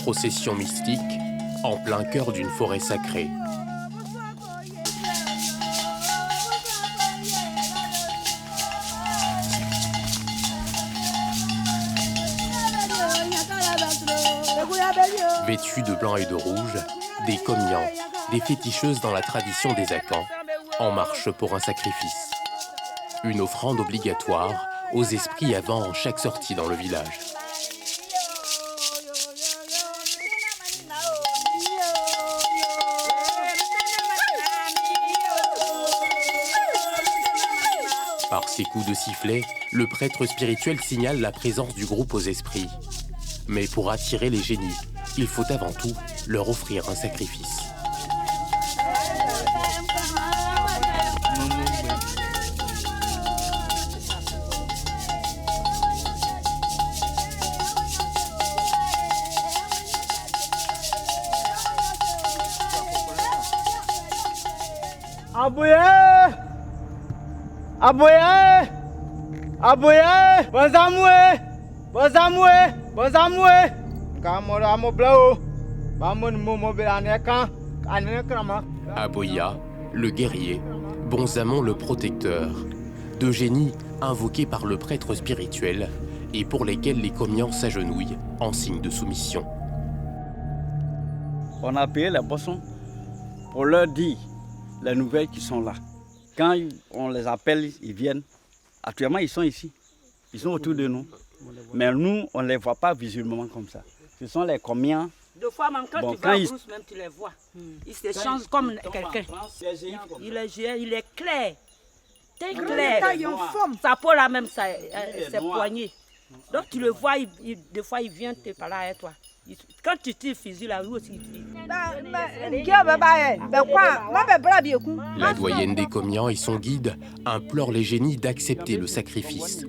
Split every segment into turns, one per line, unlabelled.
procession mystique en plein cœur d'une forêt sacrée. Vêtus de blanc et de rouge, des Komians, des féticheuses dans la tradition des Akans, en marche pour un sacrifice. Une offrande obligatoire aux esprits avant chaque sortie dans le village. Par ses coups de sifflet, le prêtre spirituel signale la présence du groupe aux esprits. Mais pour attirer les génies, il faut avant tout leur offrir un sacrifice.
Abouye! Abouye! Abouye! Bazamoué! Bazamoué! Bazamoué! Kamora Moblao! Bamon Momobelaneka! Kanekrama!
Aboya, le guerrier, Bonzamon, le protecteur. Deux génies invoqués par le prêtre spirituel et pour lesquels les Komians s'agenouillent en signe de soumission.
On a payé les boissons pour leur dire les nouvelles qui sont là. Quand on les appelle, ils viennent. Actuellement, ils sont ici. Ils sont autour de nous. Mais nous, on ne les voit pas visuellement comme ça. Ce sont les Komians.
Deux fois, même quand tu vas en brousse, même tu les vois. Ils se changent comme quelqu'un. Il est géant, il est clair. Très clair. Sa peau là même, ses poignets. Donc tu le vois, des fois il vient te parler avec toi. Quand tu tires fusil là, lui aussi il tire.
La doyenne des Komians et son guide implorent les génies d'accepter le sacrifice.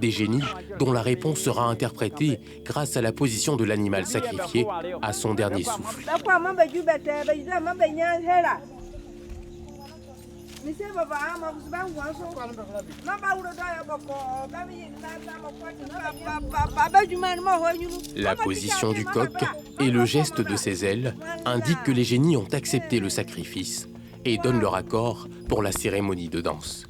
Des génies dont la réponse sera interprétée grâce à la position de l'animal sacrifié à son dernier souffle. La position du coq et le geste de ses ailes indiquent que les génies ont accepté le sacrifice et donnent leur accord pour la cérémonie de danse.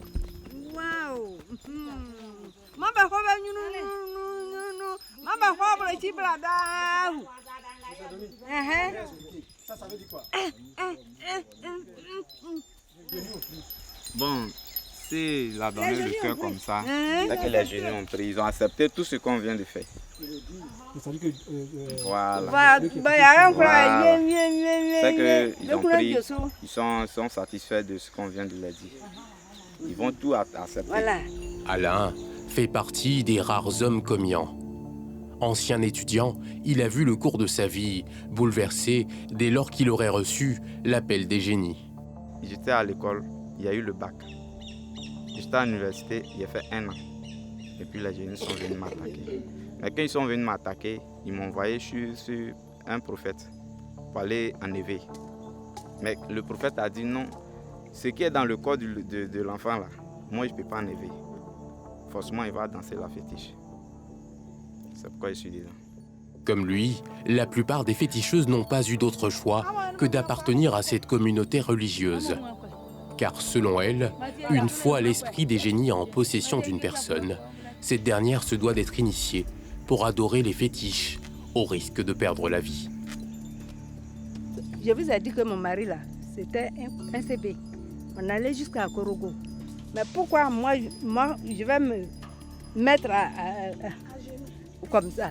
Bon, si la donnée le cœur comme ça, c'est que les génies ont pris, ils ont accepté tout ce qu'on vient de faire. Voilà. C'est qu'ils ont pris, ils sont satisfaits de ce qu'on vient de leur dire. Ils vont tout accepter. Voilà.
Alain fait partie des rares hommes Komians. Ancien étudiant, il a vu le cours de sa vie bouleversé dès lors qu'il aurait reçu l'appel des génies.
J'étais à l'école, il y a eu le bac. J'étais à l'université, il y a fait 1 an. Et puis les génies sont venus m'attaquer. Mais quand ils sont venus m'attaquer, ils m'ont envoyé sur un prophète pour aller en éveil. Mais le prophète a dit non, ce qui est dans le corps de l'enfant là, moi je ne peux pas en éveiller. Forcément, il va danser la fétiche. C'est pourquoi je suis dedans.
Comme lui, la plupart des féticheuses n'ont pas eu d'autre choix que d'appartenir à cette communauté religieuse. Car selon elle, une fois l'esprit des génies en possession d'une personne, cette dernière se doit d'être initiée pour adorer les fétiches, au risque de perdre la vie.
Je vous ai dit que mon mari là, c'était un CB. On allait jusqu'à Korogo. Mais pourquoi moi je vais me mettre comme ça?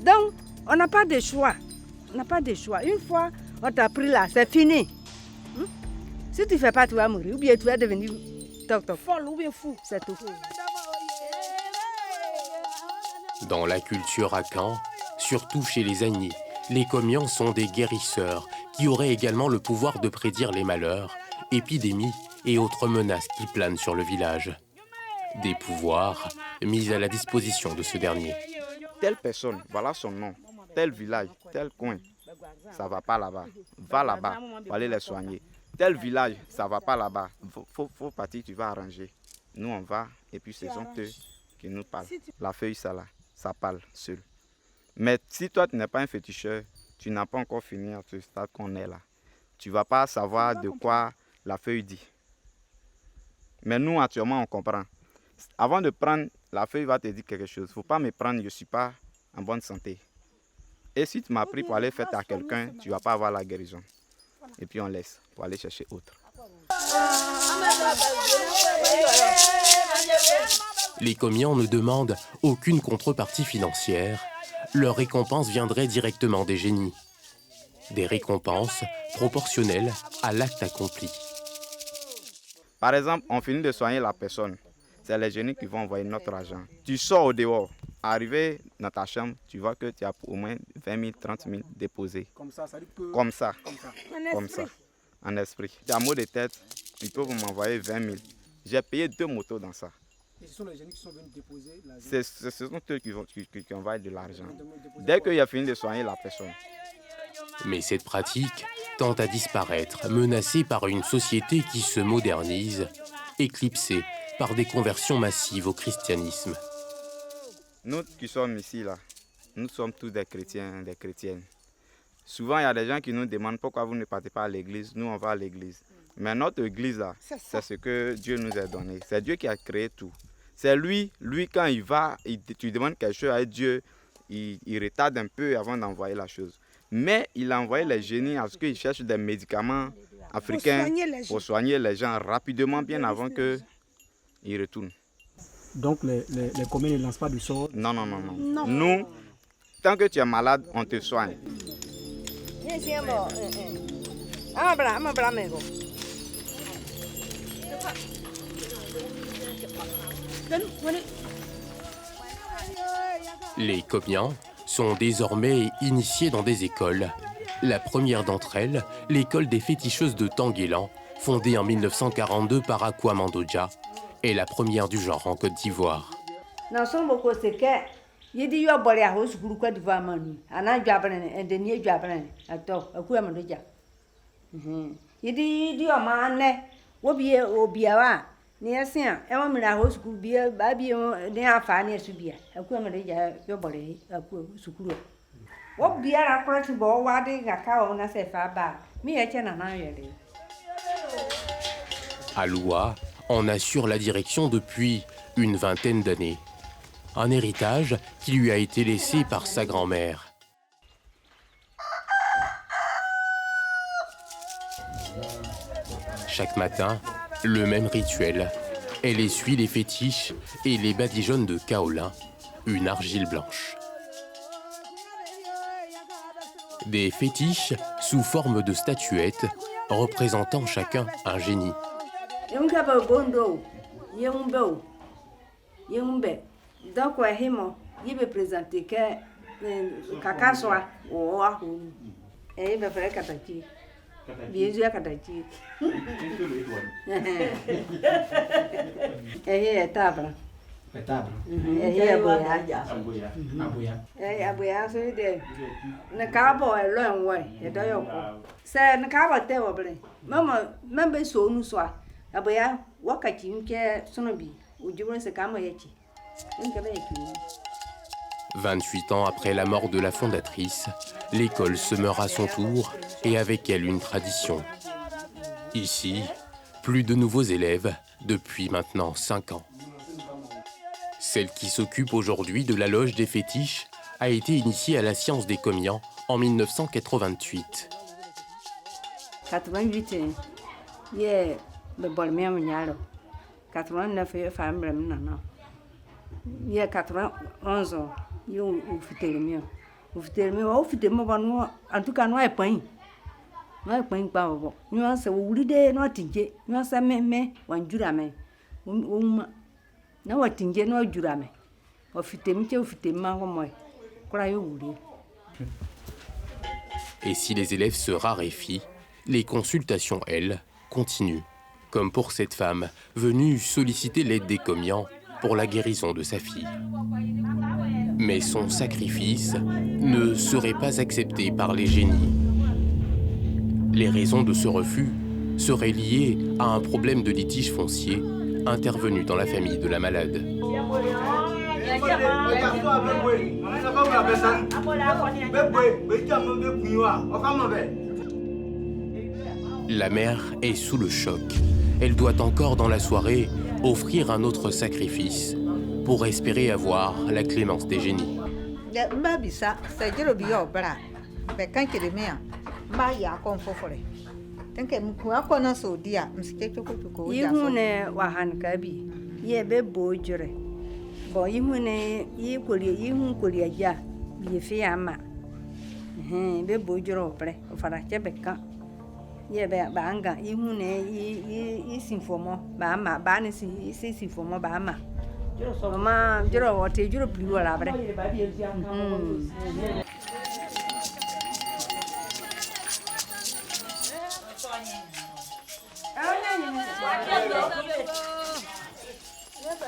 Donc, on n'a pas de choix. On n'a pas de choix. Une fois, on t'a pris là, c'est fini. Si tu ne fais pas, tu vas mourir. Ou bien tu vas devenir folle ou bien fou. C'est tout.
Dans la culture Akan, surtout chez les Agnis, les Komians sont des guérisseurs qui auraient également le pouvoir de prédire les malheurs, épidémies et autres menaces qui planent sur le village. Des pouvoirs mis à la disposition de ce dernier.
Telle personne, voilà son nom, tel village, tel coin, ça ne va pas là-bas. Va là-bas, pour aller les soigner. Tel village, ça ne va pas là-bas. Faut partir, tu vas arranger. Nous, on va, et puis ce sont eux qui nous parlent. La feuille, ça là, ça parle seul. Mais si toi, tu n'es pas un féticheur, tu n'as pas encore fini à ce stade qu'on est là. Tu ne vas pas savoir de quoi la feuille dit. Mais nous, actuellement, on comprend. Avant de prendre, la feuille va te dire quelque chose. Il ne faut pas me prendre, je ne suis pas en bonne santé. Et si tu m'as pris pour aller faire à quelqu'un, tu ne vas pas avoir la guérison. Et puis on laisse pour aller chercher autre.
Les Komians ne demandent aucune contrepartie financière. Leur récompense viendrait directement des génies. Des récompenses proportionnelles à l'acte accompli.
Par exemple, on finit de soigner la personne. C'est les génies qui vont envoyer notre argent. Tu sors au dehors. Arrivé dans ta chambre, tu vois que tu as au moins 20 000, 30 000 déposés.
Comme ça, ça dit que...
Comme ça. En esprit. Tu as mot de tête, ils peuvent m'envoyer 20 000. J'ai payé 2 motos dans ça.
Et ce sont les génies qui sont venus déposer l'argent.
Ce sont eux qui envoient de l'argent. Dès qu'il a fini de soigner la personne.
Mais cette pratique tend à disparaître, menacée par une société qui se modernise, éclipsée par des conversions massives au christianisme.
Nous qui sommes ici, là, nous sommes tous des chrétiens, des chrétiennes. Souvent, il y a des gens qui nous demandent pourquoi vous ne partez pas à l'église. Nous, on va à l'église. Mais notre église, là, c'est ce que Dieu nous a donné. C'est Dieu qui a créé tout. C'est lui, quand il va, tu demandes quelque chose à Dieu, il retarde un peu avant d'envoyer la chose. Mais il a envoyé les génies à ce qu'ils cherchent des médicaments africains pour soigner les gens rapidement, bien avant qu'ils retournent.
Donc les communes ne lancent pas de sort?
Non. Nous, tant que tu es malade, on te soigne.
Les Komians sont désormais initiés dans des écoles. La première d'entre elles, l'école des féticheuses de Tanguélan, fondée en 1942 par Akwa Mandoja, est la première du genre en Côte d'Ivoire. Aloua en assure la direction depuis une vingtaine d'années. Un héritage qui lui a été laissé par sa grand-mère. Chaque matin, le même rituel. Elle essuie les fétiches et les badigeonne de kaolin, une argile blanche. Des fétiches sous forme de statuettes représentant chacun un génie. « 28 ans après la mort de la fondatrice, l'école se meurt à son tour et avec elle une tradition. Ici, plus de nouveaux élèves depuis maintenant 5 ans. Celle qui s'occupe aujourd'hui de la loge des fétiches a été initiée à la science des Komians en 1988.
88, yeah, le bol même nyalo. 89 femme non. Il y a 91 ans, il y a eu le mieux. En tout cas, nous avons pas. Nous avons pas. Nous avons oublié nous tinge. Nous avons même wanjurame. Nous avons tinge nous jurame.
Et si les élèves se raréfient, les consultations, elles, continuent. Comme pour cette femme venue solliciter l'aide des Komians pour la guérison de sa fille. Mais son sacrifice ne serait pas accepté par les génies. Les raisons de ce refus seraient liées à un problème de litige foncier intervenu dans la famille de la malade. La mère est sous le choc. Elle doit encore, dans la soirée, offrir un autre sacrifice pour espérer avoir la clémence des génies.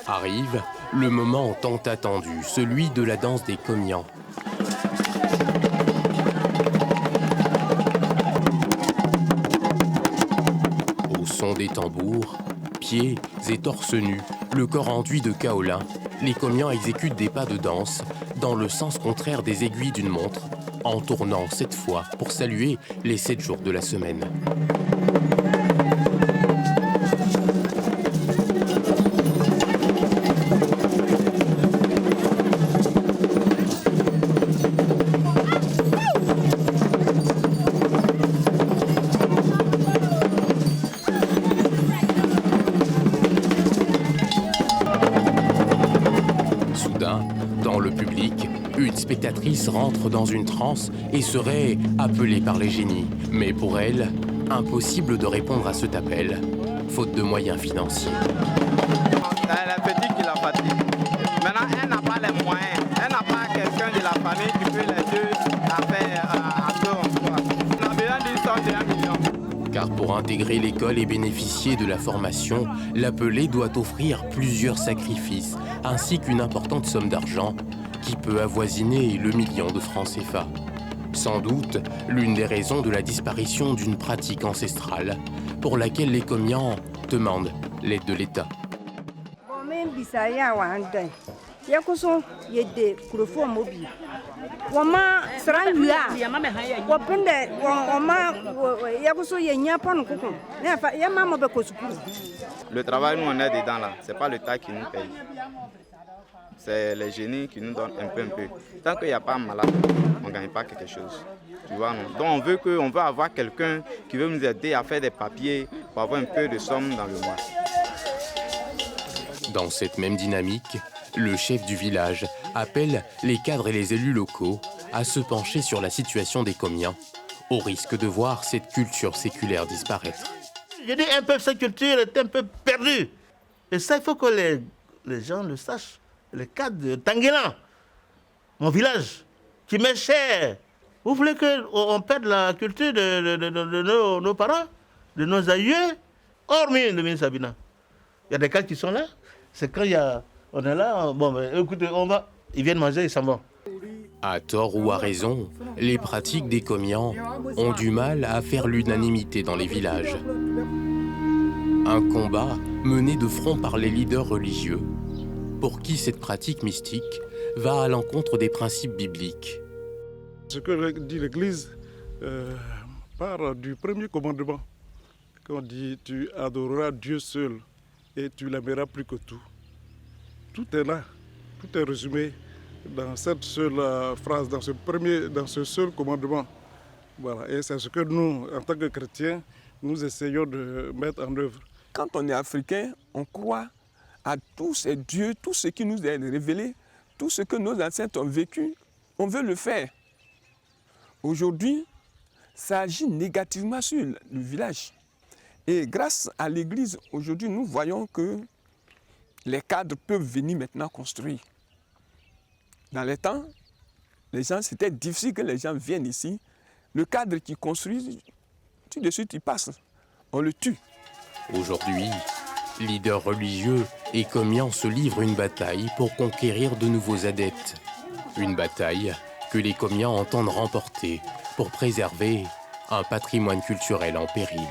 Arrive le moment tant attendu, celui de la danse des Komians. Au son des tambours, pieds et torse nus, le corps enduit de kaolin, les Komians exécutent des pas de danse dans le sens contraire des aiguilles d'une montre, en tournant 7 fois pour saluer les 7 jours de la semaine. Dans le public, une spectatrice rentre dans une transe et serait appelée par les génies. Mais pour elle, impossible de répondre à cet appel, faute de moyens financiers.
C'est la petite qui l'a fatiguée. Maintenant, elle n'a pas les moyens. Elle n'a pas quelqu'un de la famille qui peut les deux la faire à deux en soi. On a besoin d'une somme de 1 million.
Car pour intégrer l'école et bénéficier de la formation, l'appelé doit offrir plusieurs sacrifices, ainsi qu'une importante somme d'argent qui peut avoisiner le million de francs CFA. Sans doute l'une des raisons de la disparition d'une pratique ancestrale pour laquelle les Komians demandent l'aide de l'État.
Le travail, nous, on est dedans là. C'est pas l'État qui nous paye. C'est les génies qui nous donnent un peu. Tant qu'il n'y a pas de malade, on ne gagne pas quelque chose. Tu vois, non? Donc on veut avoir quelqu'un qui veut nous aider à faire des papiers pour avoir un peu de somme dans le mois.
Dans cette même dynamique, le chef du village appelle les cadres et les élus locaux à se pencher sur la situation des Komians, au risque de voir cette culture séculaire disparaître.
Je dis un peu, cette culture est un peu perdue. Et ça, il faut que les gens le sachent. Le cadre de Tanguélan, mon village, qui m'est cher. Vous voulez qu'on perde la culture de nos parents, de nos aïeux, hormis de Mine Sabina. Il y a des cadres qui sont là. C'est quand on est là, bon, ben, écoutez, ils viennent manger, ils s'en vont.
À tort ou à raison, les pratiques des Komians ont du mal à faire l'unanimité dans les villages. Un combat mené de front par les leaders religieux, pour qui cette pratique mystique va à l'encontre des principes bibliques.
Ce que dit l'Église part du premier commandement, quand on dit « tu adoreras Dieu seul et tu l'aimeras plus que tout ». Tout est là, tout est résumé dans cette seule phrase, dans ce seul commandement. Voilà. Et c'est ce que nous, en tant que chrétiens, nous essayons de mettre en œuvre.
Quand on est africain, on croit à tous ces dieux, tout ce qui nous est révélé, tout ce que nos ancêtres ont vécu, on veut le faire. Aujourd'hui, ça agit négativement sur le village. Et grâce à l'Église, aujourd'hui, nous voyons que les cadres peuvent venir maintenant construire. Dans les temps, c'était difficile que les gens viennent ici. Le cadre qui construit, tout de suite, il passe. On le tue.
Aujourd'hui, leaders religieux et Komians se livrent une bataille pour conquérir de nouveaux adeptes. Une bataille que les Komians entendent remporter pour préserver un patrimoine culturel en péril.